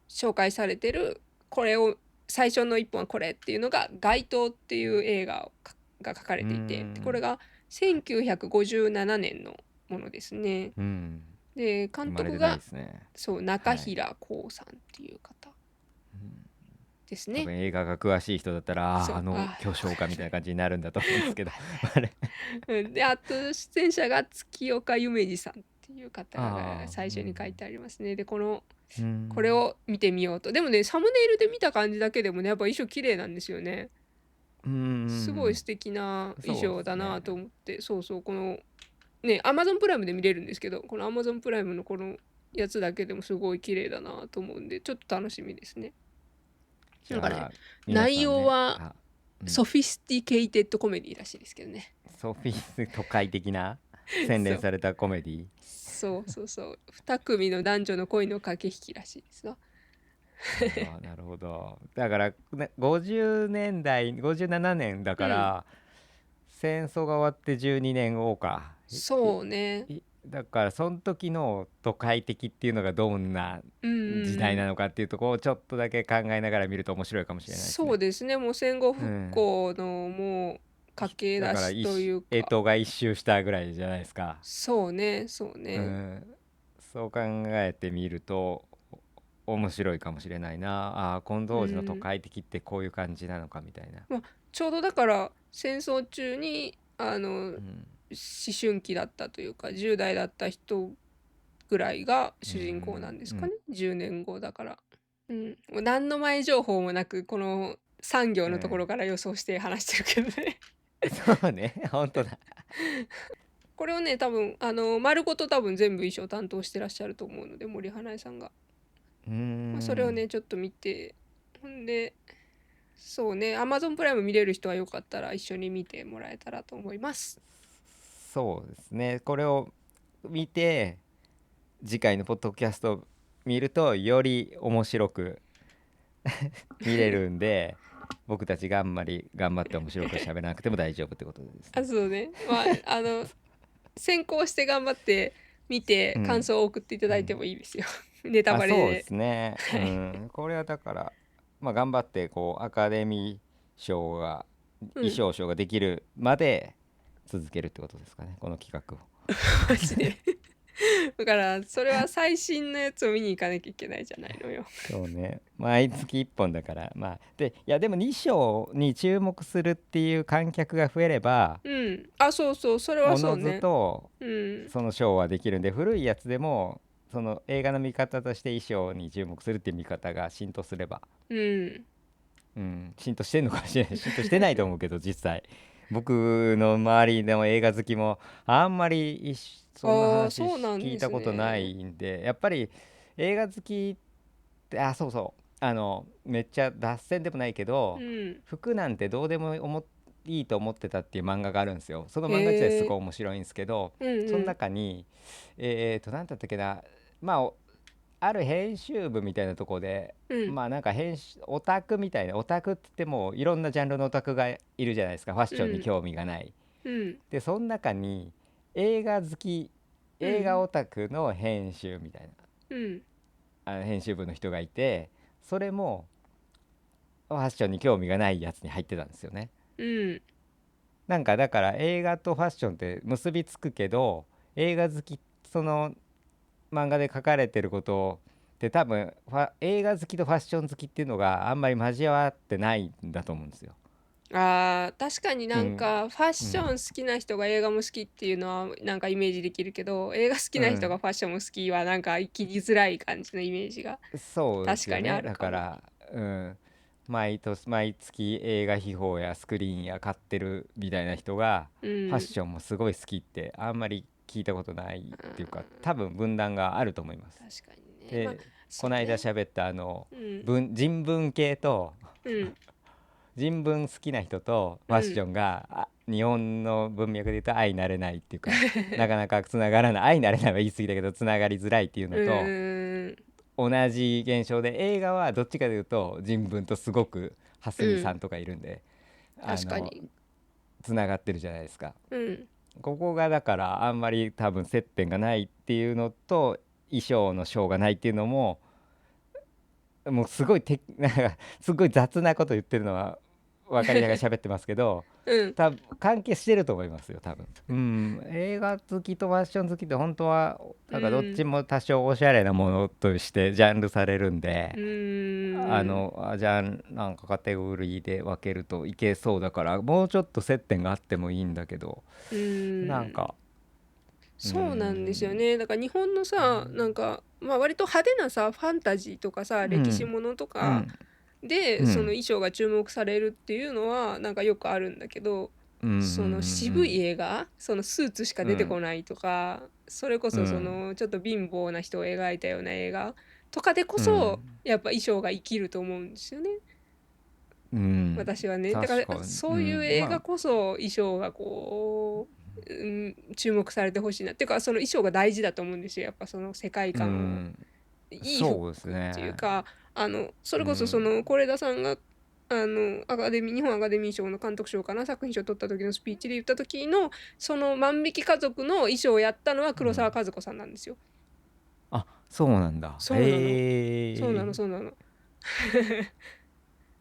紹介されてるこれを最初の一本はこれっていうのが「街頭」っていう映画が書かれうていて、でこれんが1957年のものですね。うんで生まれてない監督がですね。そう中はい。平浩さんっていう方うんですね。多分映画が詳しい人だったらそう巨匠かみたいな感じになるんだと思うんですけどあれであと出演者が月岡夢二さんってっていう方がああ、う最初に書いん。てありますね。で、こうん。れを見てみようと。でもね、サムネイルで見た感じだけでもね、やっぱ衣装綺麗なんですよね。うんうんうすごいん。素敵な衣そうで装だなすね。と思って、そうそう、このね、Amazon プライムで見れるんですけど、この Amazon プライムのこのやつだけでもすごい綺麗だなと思うんで、ちょっと楽しみですね。なんかね、じゃあ、皆内さんね、容はうん。ソフィスティケイテッドコメディらしいですけどね。ソフィス都会的な洗そう。練されたコメディ。そうそうそう。二組の男女の恋の駆け引きらしいですわ。ああ、なるほど。だから、50年代、57年だうん。から、戦争が終わって12年後か。そうね。だからその時の都会的っていうのがどんなうん時うんうん。代なのかっていうところをちょっとだけ考えながら見ると面白いかもしれないですね。そうですね。もう戦後復うん。興のもう駆けだから出しというか、干支が一周したぐらいじゃないですか。そうね、そうね。うん。そう考えてみると面白いかもしれないな。ああ、このう当時の都ん。会的ってこういう感じなのかみたいな。まあ、ちょうどだから戦争中に思うん。春期だったというか10代だった人ぐらいがう主人公なんん。うん。ですかね。10年後だから。うん。もう何の前情報もなくこの産業のところうん。から予想して話してるけどね。そうね。本当だ。これをね多分丸ごと多分全部衣装担当してらっしゃると思うので森英恵さんが。うーまあ、それをん。ねちょっと見て、ほんでそうね Amazon プライム見れる人はよかったら一緒に見てもらえたらと思います。そうですね。これを見て次回のポッドキャストを見るとより面白く見れるんで、僕たちがあんまり頑張って面白く喋らなくても大丈夫ってことですあ、ね。そうね。まあ先行して頑張って見て感うん。想を送っていたうん。だいてもいいですよ。ネタあ、そうでバレで。すね。うはい。ん。これはだから、まあ、頑張ってこうアカデミー賞がうん。衣装賞ができるまで続けるってことですかね、この企画を。マジで。だからそれは最新のやつを見に行かなきゃいけないじゃないのよ。そうね。毎月1本だから、まあ、で、いや、でも2章に注目するっていう観客が増えれば、うん。あ、そうそう。それはおのずそうね。とうん。その章はできるんで、古いやつでもその映画の見方として衣装に注目するっていう見方が浸透すれば、うん。うん、浸透してんのかもしれない。浸透してないと思うけど、実際僕の周りの映画好きもあんまりそんなああ、話そうなんです聞いたことなね。いんで、やっぱり映画好きって、あ、そうそう、めっちゃ脱線でもないけど、うん。服なんてどうでもいいと思ってたっていう漫画があるんですよ。その漫画自体すへえ。ごい面白いんですけど、そのうんうん。中に何だったっけな、まあある編集部みたいなとこで、うん。まあなんかオタクみたいな、オタクって言ってもいろんなジャンルのオタクがいるじゃないですか、ファッションにうん。興味がない。うん。でその中に映画好き、映画うん。オタクの編集みたいな、うん。編集部の人がいて、それもファッションに興味がないやつに入ってたんですよね。うん。なんかだから映画とファッションって結びつくけど、映画好き、その漫画で書かれてることって多分映画好きとファッション好きっていうのがあんまり交わってないんだと思うんですよ。あー、確かになんうん。かファッションうん。好きな人が映画も好きっていうのはなんかイメージできるけど、映画好きな人がうん。ファッションも好きはなんか生きづらい感じのイメージがそうで確かにあすよね。るかも。だから、うん、毎月映画秘宝やスクリーンや買ってるみたいな人がうん。ファッションもすごい好きってあんまり聞いたことないっあていうか、ー、多分分断があると思います。確かにね。まあ、で、この間そうね。喋ったうん。人文系と、うん。人文好きな人とフうん。ァッションが日本の文脈で言うと相なれないっていうか、なかなかつながらない、相なれないは言い過ぎだけどつながりづらいっていううのとーん。同じ現象で、映画はどっちかというと人文とすごくうん。蓮見さんとかいるんで、あの確かに。つながってるじゃないですか。うん。ここがだからあんまり多分接点がないっていうのと、衣装の章がないっていうのも、もうすごいなんかすごい雑なこと言ってるのは分かりながら喋ってますけど、うん。多分関係してると思いますよ、多分。うん、映画好きとファッション好きって本当はうなんかどっちん。も多少おしゃれなものとしてジャンルされるんうで、ーん。じゃあなんかカテゴリーで分けるといけそうだから、もうちょっと接点があってもいいんだけど、うーん。なんかうーそうなんですよん。ね。だから日本のさ、なんか、まあ割と派手なさ、ファンタジーとかさ、歴史うん。ものとかうんで、そのうん。衣装が注目されるっていうのは、なんかよくあるんだけど、うんうんその渋い映画、そのスーツしか出てうんうん。こないとか、それこそそうんのちょっと貧乏な人を描いたような映画とかでこうそ、んやっぱ衣装が生きると思うんですよね。うん。私はね。だから確かに。そういう映画こそ衣装がこう、注目されてほしいな。っていうかその衣装が大事だと思うんですよ。やっぱその世界う観を。ん。いいそうです服っていうね。か、それこそそうん。の是枝さんが日本アカデミー賞の監督賞かな、作品賞を取った時のスピーチで言った時のその万引き家族の衣装をやったのは黒沢うん。和子さんなんですよ。あ、そうなんだ。そうなの。そうなへえ。の、そうなの。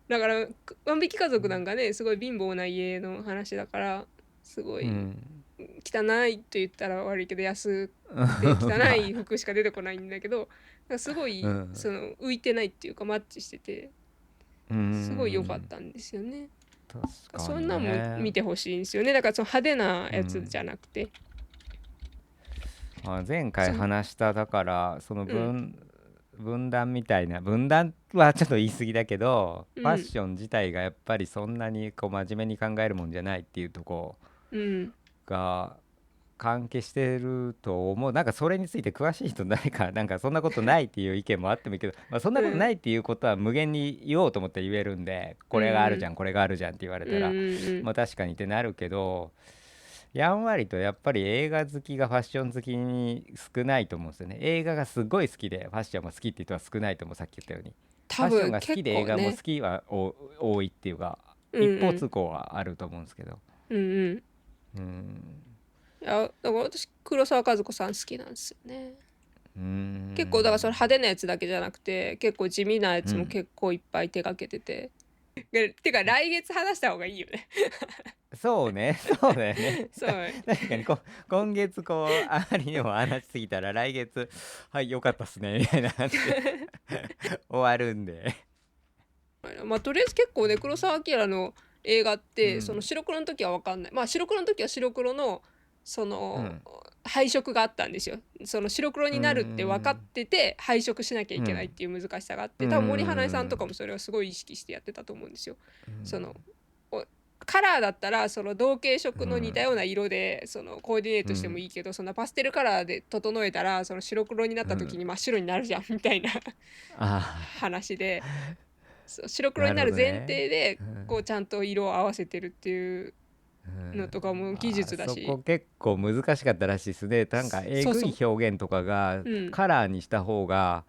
だから万引き家族なんかね、すごい貧乏な家の話だから、すごいうん。汚いと言ったら悪いけど安くて汚まあ、い服しか出てこないんだけど、なんかすごいうん。その浮いてないっていうかマッチしてて、うーすごい良かっん。たんですよね。確かにそんなんもね。見てほしいんですよね。だからその派手なやつじうん。ゃなくて。前回そう。話しただからそのうん。分断みたいな分断はちょっと言い過ぎだけどうん。ファッション自体がやっぱりそんなにこう真面目に考えるもんじゃないっていうとこうん。が関係してると思う。なんかそれについて詳しい人誰かなんかそんなことないっていう意見もあってもいいけど、まあ、そんなことなうん。いっていうことは無限に言おうと思って言えるんで、これがあるじうん。ゃんこれがあるじゃんって言われうん。たらうん。まあ確かにってなるけど、やんわりとやっぱり映画好きがファッション好きに少ないと思うんですよね。映画がすごい好きでファッションも好きっていう人は少ないと思う。さっき言ったようにフ多ァッション分結が好きで映構ね。画も好きは多いっていうかうん。一方うん。通行はあると思うんですけど。うん。うん。うーんいや、だから私黒沢和子さん好きなんですよね。うー結構だからそのん派手なやつだけじゃなくて、結構地味なやつもうん結構いっぱい手がけてて。てか来月話した方がいいよね。そうね、そうだよね。そう。確かに今月こう、あまりにも話しすぎたら来月、はい、良かったっすね、みたいな感じで終わるんで。まあとりあえず結構ね、黒澤明の映画ってそのうん、白黒の時は分かんない。まあ白黒の時は白黒のそのうん、配色があったんですよ。その白黒うになるって分かっん、てて配色しなきゃいけないっうん、ていう難しさがあっうて、多分森英恵さんとかもん、それをすごい意識してやってたと思うんですよ。うん、そのカラーだったらその同系色の似たうん、ような色でそのコーディネートしてもうん、いいけど、そんなパステルカラーで整えたらその白黒になった時に真っ白になるじゃんみたいなあ話で、そう白あ、なるほ黒になる前どね。提でうん、こうちゃんと色を合わせてるっていううん、のとかも技術だし。そこ結構難しかったらしいですね。なんかえぐいそうそ表現とかがう。うん。カラーにした方が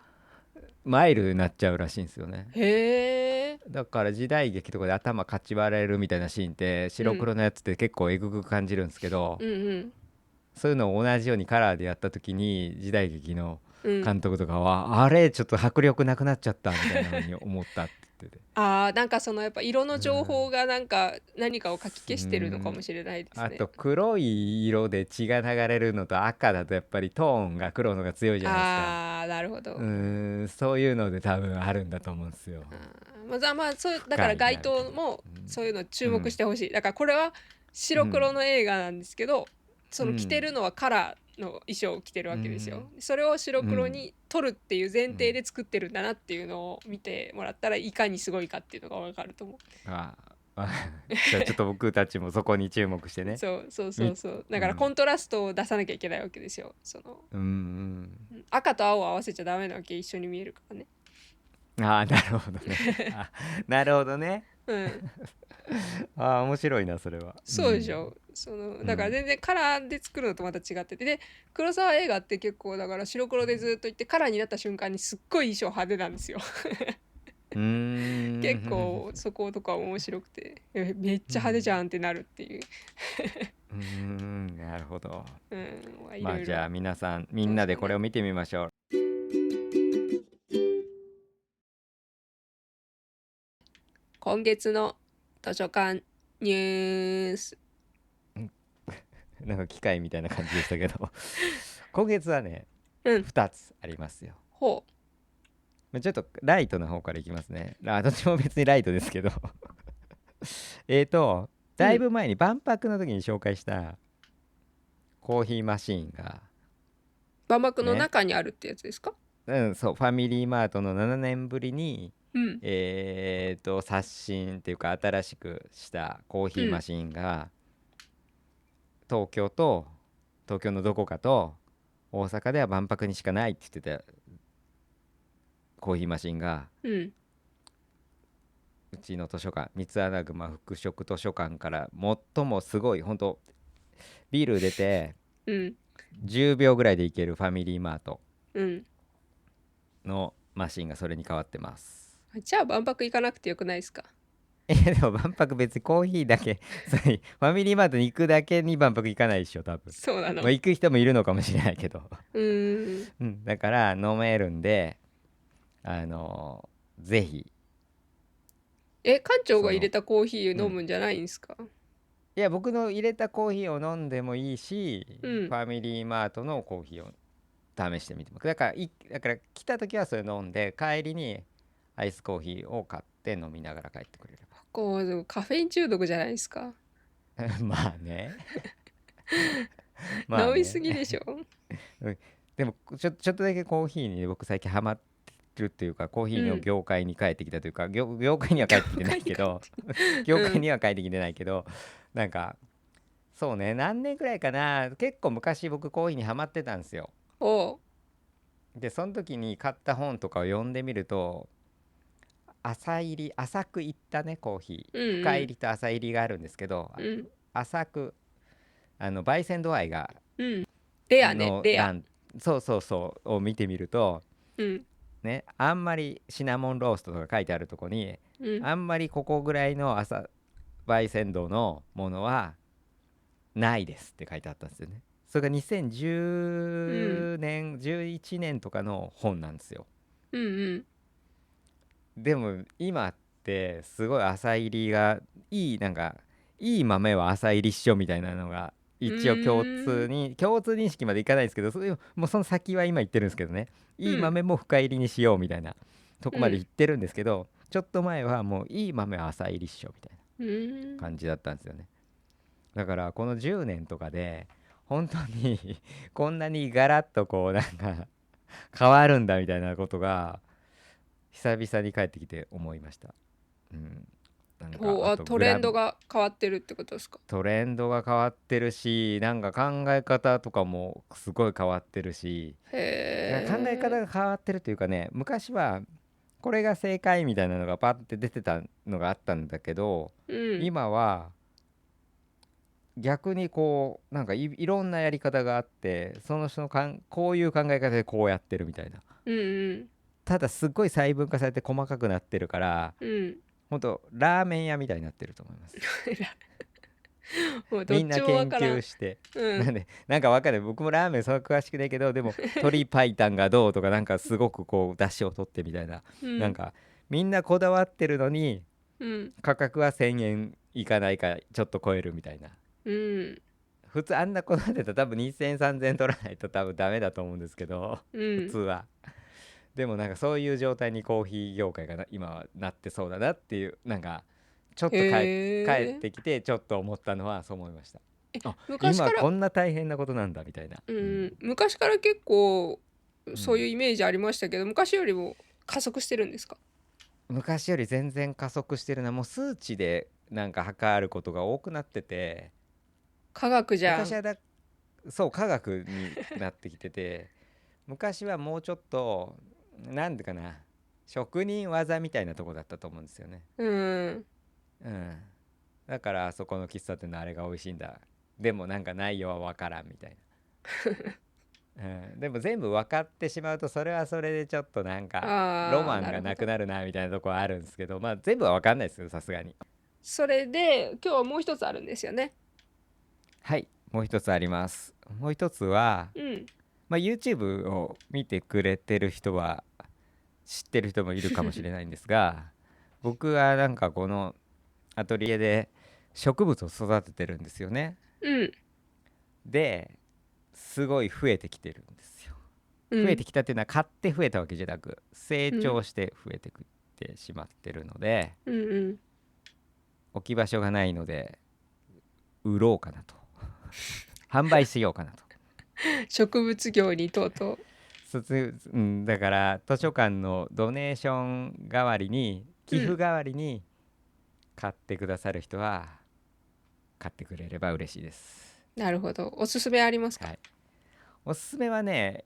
マイルドになっちゃうらしいんですよね。へえ。だから時代劇とかで頭かち割られるみたいなシーンって白うん。黒のやつって結構えぐく感じるんですけど、うんうん。そういうのを同じようにカラーでやった時に時代劇のうん。監督とかはあれちょっと迫力なくなっちゃったみたいな風に思ったって言ってて、ああ、なんかそのやっぱ色の情うん報がなんか何かをかきう消してるのかもん、しれないですね。あと黒い色で血が流れるのと赤だとやっぱりトーンが黒のが強いじゃないですか。ああ、なるほど。そういうので多分あるんだと思うんですよ。まあそうだから深い街なみたいな。頭もそういうの注目しうんてほしい。だからこれは白黒うんの映画なんですけど、その着てるうんのはカラーの衣装を着てるうわけですよ。んそれを白うん黒に撮るっていう前うん提で作ってるんだなっていうのを見てもらったらいかにすごいかっていうのがわかると思ああ、じゃあちょっと僕たちもそこに注目してう。ね。そうそうそみうそう。だからコうんントラストを出さなきゃいけないわけですよ。そのうん赤と青を合わせちゃダメなわけ、一緒に見えるからね。ああ、なるほどね。なるほどね。うん。面白いな、それは。そうでしょ。だからうん。全然カラーで作るのとまた違ってて、で黒沢映画って結構だから白黒でずっといってカラーになった瞬間にすっごい衣装派手なんですよ。うー結ん。構そことか面白くて、めっちゃ派手じうん。ゃんってなるっていう。なるほど。うん、いまあじゃあろいろ皆さん、みんなでどうですかね。これを見てみましょう。今月の図書館ニュース。なんか機械みたいな感じでしたけど今月はね、うん。2つありますよ。ほちょっとライトな方からいきますね。どっちも別にライトですけどえーと、う。うん。だいぶ前に万博の時に紹介したコーヒーマシーンが万博のね、中にあるってやつですか？そう、ファミリーマートの7年ぶりにうん。刷新っていうか新しくしたコーヒーマうん。シーンが東京と東京のどこかと大阪では万博にしかないって言ってたコーヒーマシンがうん。うちの図書館三穴熊服飾図書館から最もすごい本当ビール出てうん。10秒ぐらいで行けるファミリーマートうん。のマシンがそれに変わってます。じゃあ万博行かなくてよくないですか？でも万博別にコーヒーだけそうファミリーマートに行くだけに万博行かないでしょ多分。そうなの。まあ行く人もいるのかもしれないけどうーん。うん、だから飲めるんであのぜひ館長が入れそのたコーヒーうん飲むんじゃないんですか？いや僕の入れたコーヒーを飲んでもいいしうん。ファミリーマートのコーヒーを試してみてもだから来た時はそれ飲んで帰りにアイスコーヒーを買って飲みながら帰ってくれれこう、カフェイン中毒じゃないですか。ばまあねまあ飲みすねぎでしょ。うんでもちょっとだけコーヒーに僕最近ハマってるっていうかコーヒーのうん。業界に帰ってきたというか業界には帰業ってきてな界に帰っいけど て。業界うん。には帰ってきてないけどなんかそうね何年くらいかな結構昔僕コーヒーにハマってたんですよ。おう。でその時に買った本とかを読んでみると浅くいったねコーヒー深うん入りと浅入りがあるんですけどうん。浅く焙煎度合いがうん。レアね、レア。の欄そうそうそうを見てみるとうん。ねあんまりシナモンローストとか書いてあるとこにうん。あんまりここぐらいの焙煎度のものはないですって書いてあったんですよね。それがうん。2010年11年とかの本なんですよ。うんうん。でも今ってすごい浅入りがなんかいい豆は浅入りっしょみたいなのがう一応ーん。共通認識までいかないですけどもうその先は今言ってるんですけどねいいうん。豆も深入りにしようみたいなとこまでうん。言ってるんですけどちょっと前はもういい豆は浅入りっしょみたいなうーん。感じだったんですよね。だからこの10年とかで本当にこんなにガラッとこうなんか変わるんだみたいなことが久々に帰ってきて思いました。うん、なんかあとトレンドが変わってるってことですか？トレンドが変わってるしなんか考え方とかもすごい変わってるし考えへえ。方が変わってるというかね昔はこれが正解みたいなのがパッて出てたのがあったんだけどうん。今は逆にこうなんかいろんなやり方があってその人のこういう考え方でこうやってるみたいなうんうん。ただすっごい細分化されて細かくなってるからうん。ほんとラーメン屋みたいになってると思います。もうどっちみんな研もわからん。究してうん。なんかわかんない僕もラーメンそんな詳しくないけどでも鶏白湯がどうとかなんかすごくこう出汁を取ってみたいなうん。なんかみんなこだわってるのにうん。価格は1000円いかないかちょっと超えるみたいなうん。普通あんなこだわってたら多分2000円3000円取らないと多分ダメだと思うんですけどうん。普通はでもなんかそういう状態にコーヒー業界が今はなってそうだなっていうなんかちょっと帰っへえ。てきてちょっと思ったのはそう思いました。あ昔から、今こんな大変なことなんだみたいな、ううん、ん、昔から結構そういううん、イメージありましたけど、昔よりも加速してるんですか？昔より全然加速してるなもう数値でなんか測ることが多くなってて科学じゃん。昔はそう科学になってきてて昔はもうちょっとなんでかな職人技みたいなとこだったと思うんですよね。うん。うん、だからあそこの喫茶店のあれが美味しいんだでもなんか内容は分からんみたいな、うん、でも全部分かってしまうとそれはそれでちょっとなんかロああ、マンがなるほど。なくなるなみたいなとこはあるんですけどまあ全部は分かんないですよさすがに。それで今日はもう一つあるんですよね。はいもう一つあります。もう一つは、うん。まあ、YouTube を見てくれてる人は知ってる人もいるかもしれないんですが僕はなんかこのアトリエで植物を育ててるんですよね。うん。ですごい増えてきてるんですよ。うん。増えてきたっていうのは買って増えたわけじゃなく成うん。長して増えてくってしまってるのでうんうん。置き場所がないので売ろうかなと販売しようかなと。植物業にとうとう。だから図書館のドネーション代わりに、寄付代わりに買ってくださる人は買ってくれれば嬉しいです。なるほど。おすすめありますか？はい。おすすめはね、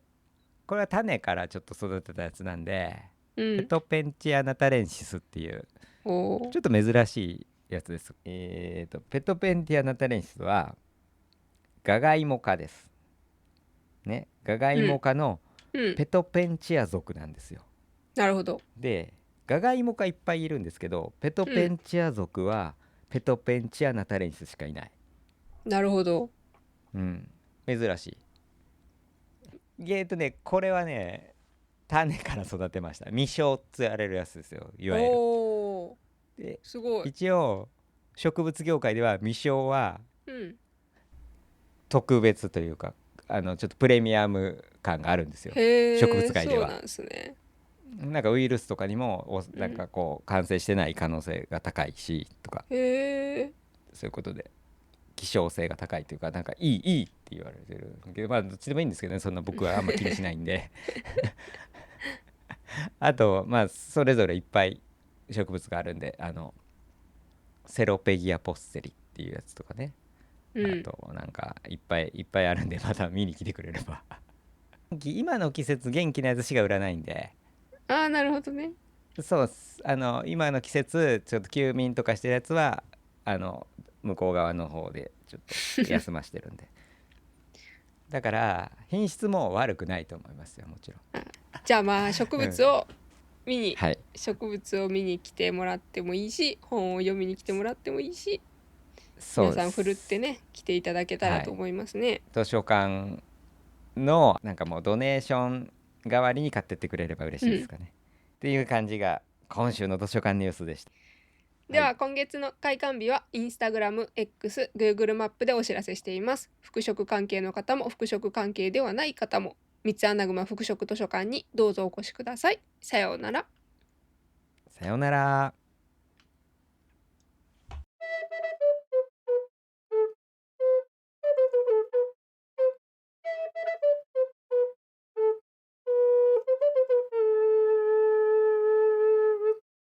これは種からちょっと育てたやつなんで、ペトペンチアナタレンシスっていうおちょっと珍しいやつです。ペトペンティアナタレンシスはガガイモ科ですね。ガガイモ科のペトペンチア属なんですよ。なるほど。でガガイモ科いっぱいいるんですけど、ペトペンチア属はペトペンチアナタレンシスしかいない。なるほど。珍しい。これはね、種から育てました。未生って言われるやつですよ、いわゆる。すごい。一応植物業界では未生は特別というか、ちょっとプレミアム感があるんですよ、植物界では。そうなんですね。なんかウイルスとかにもなんかこう感染してない可能性が高いしとか、そういうことで希少性が高いというか、なんかいいって言われてるけど、まあどっちでもいいんですけどね、そんな僕はあんま気にしないんであとまあそれぞれいっぱい植物があるんで、セロペギアポッセリっていうやつとかね、あとなんかいっぱいあるんで、また見に来てくれれば今の季節元気なやつしか売らないんで。なるほどね。そうっす。今の季節ちょっと休眠とかしてるやつは向こう側の方でちょっと休ましてるんでだから品質も悪くないと思いますよ、もちろん。じゃあまあ植物を見に、はい、植物を見に来てもらってもいいし、本を読みに来てもらってもいいし、そうです。皆さんふるってね来ていただけたらと思いますね。図書館のなんかもうドネーション代わりに買ってってくれれば嬉しいですかね、っていう感じが今週の図書館ニュースでした。では今月の開館日はインスタグラム、X、Google マップでお知らせしています。服飾関係の方も服飾関係ではない方も三つ穴熊服飾図書館にどうぞお越しください。さようなら。さようなら。